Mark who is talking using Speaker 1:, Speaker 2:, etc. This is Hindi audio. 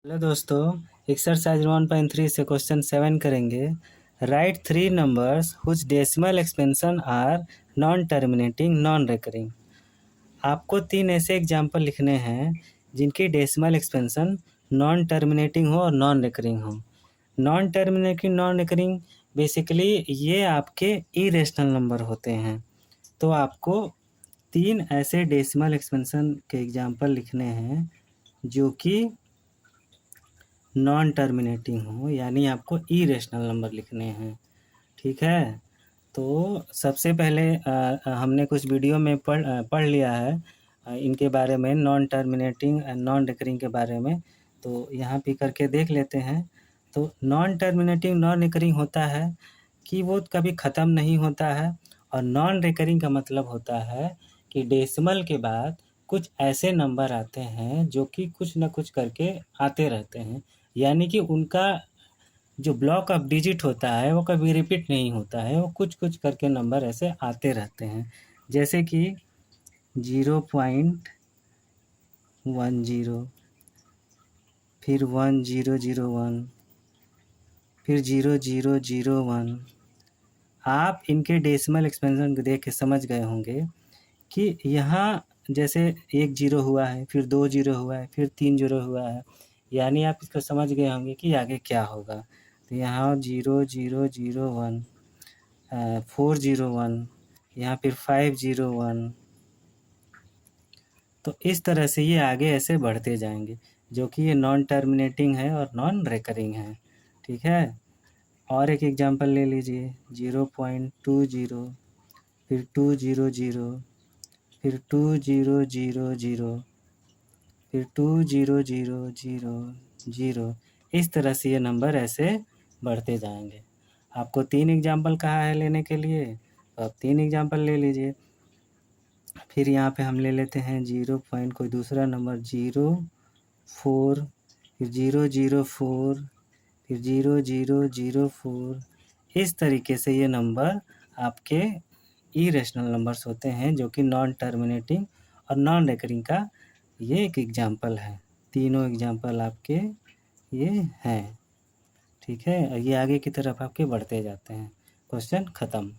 Speaker 1: हेलो दोस्तों, एक्सरसाइज 1.3 से क्वेश्चन 7 करेंगे। Write 3 numbers whose decimal expansion are non terminating non recurring. आपको 3 ऐसे एग्जाम्पल लिखने हैं जिनकी डेसिमल एक्सपेंशन नॉन टर्मिनेटिंग हो और नॉन रिकरिंग हो। Non terminating non recurring basically ये आपके इरेशनल नंबर होते हैं। तो आपको 3 ऐसे डेसिमल एक्सपेंशन के एग्जाम्पल लिखने हैं जो कि नॉन टर्मिनेटिंग हो, यानी आपको इरेशनल नंबर लिखने हैं। ठीक है, तो सबसे पहले हमने कुछ वीडियो में पढ़ लिया है इनके बारे में, non terminating and non recurring के बारे में। तो यहाँ पे करके देख लेते हैं। तो नॉन टर्मिनेटिंग नॉन रिकरिंग होता है कि वो कभी ख़त्म नहीं होता है, और नॉन रिकरिंग का मतलब होता है कि डेसिमल के बाद कुछ ऐसे नंबर आते हैं जो कि कुछ न कुछ करके आते रहते हैं, यानी कि उनका जो ब्लॉक ऑफ डिजिट होता है वो कभी रिपीट नहीं होता है, वो कुछ कुछ करके नंबर ऐसे आते रहते हैं। जैसे कि 0.10, फिर 1001, फिर 0001। आप इनके डेसिमल एक्सपेंशन देख के समझ गए होंगे कि यहाँ जैसे 1 जीरो हुआ है, फिर 2 जीरो हुआ है, फिर 3 जीरो हुआ है, यानी आप इसको समझ गए होंगे कि आगे क्या होगा। तो यहाँ 0001, 401, यहाँ फिर 501। तो इस तरह से ये आगे ऐसे बढ़ते जाएंगे, जो कि ये नॉन टर्मिनेटिंग है और नॉन रिकरिंग है। ठीक है, और एक एग्जांपल ले लीजिए, 0.20, फिर 200, फिर 2000, फिर 20000। इस तरह से ये नंबर ऐसे बढ़ते जाएंगे। आपको 3 एग्जांपल कहा है लेने के लिए, तो आप 3 एग्जांपल ले लीजिए। फिर यहाँ पे हम ले लेते हैं 0 पॉइंट कोई दूसरा नंबर 04, फिर 004, फिर 0004। इस तरीके से ये नंबर आपके इरेशनल नंबर्स होते हैं, जो कि नॉन टर्मिनेटिंग और नॉन रिकरिंग का ये एक एग्जांपल है। तीनों एग्जांपल आपके ये हैं। ठीक है, और ये आगे की तरफ आपके बढ़ते जाते हैं। क्वेश्चन ख़त्म।